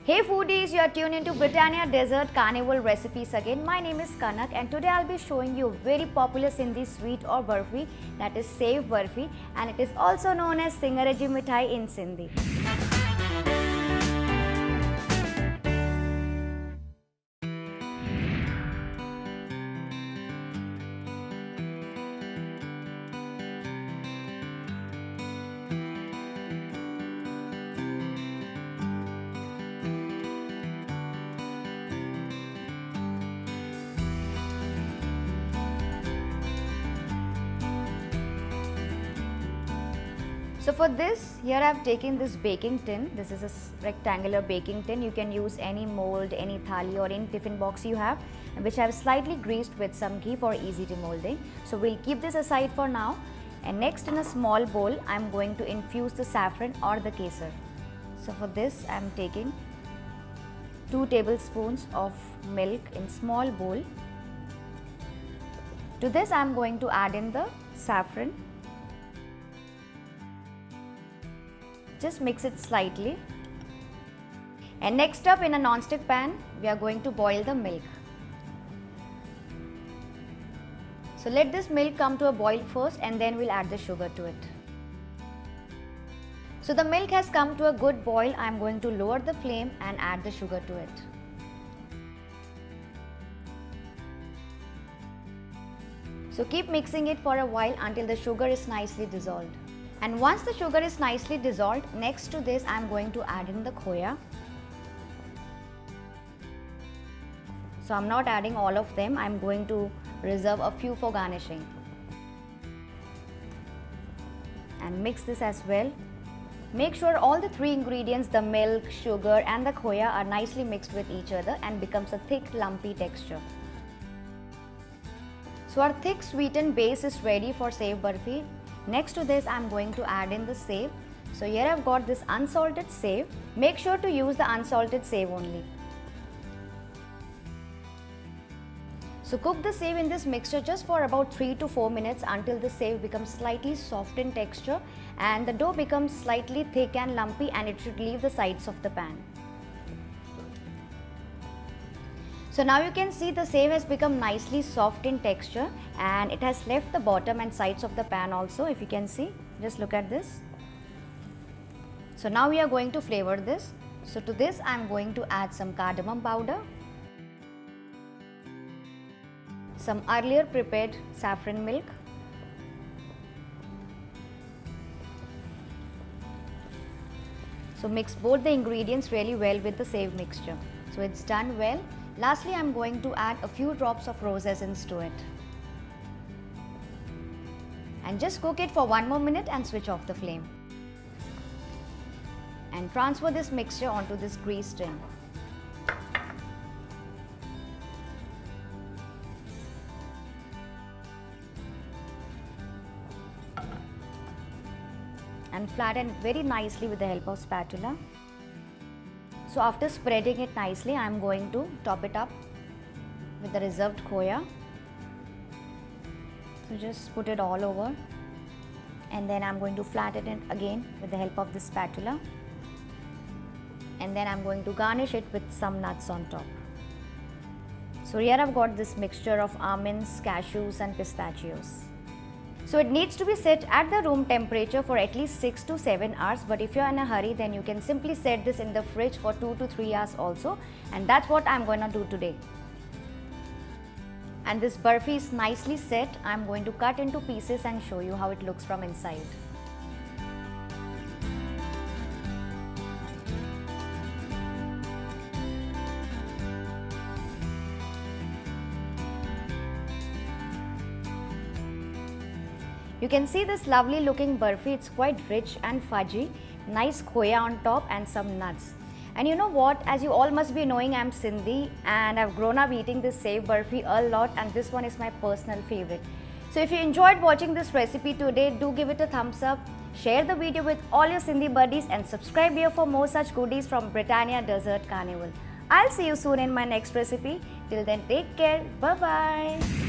Hey foodies, you are tuned into Britannia Dessert Carnival recipes again. My name is Kanak and today I'll be showing you a very popular Sindhi sweet or barfi, that is Sev Barfi, and it is also known as Singaraji Mithai in Sindhi. So for this, here I have taken this baking tin. This is a rectangular baking tin. You can use any mold, any thali or any tiffin box you have, which I have slightly greased with some ghee for easy demolding. So we'll keep this aside for now. And next, in a small bowl, I am going to infuse the saffron or the kesar. So for this, I am taking 2 tablespoons of milk in small bowl. To this, I am going to add in the saffron. Just mix it slightly. And next up, in a non-stick pan, we are going to boil the milk. So let this milk come to a boil first and then we'll add the sugar to it. So the milk has come to a good boil. I am going to lower the flame and add the sugar to it. So keep mixing it for a while until the sugar is nicely dissolved. And once the sugar is nicely dissolved, next to this I am going to add in the khoya. So I am not adding all of them, I am going to reserve a few for garnishing. And mix this as well. Make sure all the 3 ingredients, the milk, sugar and the khoya, are nicely mixed with each other and becomes a thick lumpy texture. So our thick sweetened base is ready for Sev Barfi. Next to this, I am going to add in the sev. So here I have got this unsalted sev. Make sure to use the unsalted sev only. So cook the sev in this mixture just for about 3 to 4 minutes until the sev becomes slightly soft in texture and the dough becomes slightly thick and lumpy, and it should leave the sides of the pan. So now you can see the sev has become nicely soft in texture and it has left the bottom and sides of the pan also, if you can see. Just look at this. So now we are going to flavor this. So to this I am going to add some cardamom powder, some earlier prepared saffron milk, so mix both the ingredients really well with the sev mixture. So it's done well. Lastly, I am going to add a few drops of rose essence to it. And just cook it for 1 more minute and switch off the flame. And transfer this mixture onto this greased tin. And flatten it very nicely with the help of spatula. So after spreading it nicely, I am going to top it up with the reserved khoya. So just put it all over and then I am going to flatten it again with the help of the spatula. And then I am going to garnish it with some nuts on top. So here I have got this mixture of almonds, cashews and pistachios. So it needs to be set at the room temperature for at least 6 to 7 hours, but if you are in a hurry, then you can simply set this in the fridge for 2 to 3 hours also, and that's what I'm going to do today. And this barfi is nicely set. I'm going to cut into pieces and show you how it looks from inside. You can see this lovely looking barfi. It's quite rich and fudgy, nice khoya on top and some nuts. And you know what, as you all must be knowing, I'm Sindhi and I've grown up eating this Sev Barfi a lot, and this one is my personal favorite. So if you enjoyed watching this recipe today, do give it a thumbs up, share the video with all your Sindhi buddies and subscribe here for more such goodies from Britannia Dessert Carnival. I'll see you soon in my next recipe. Till then, take care. Bye-bye.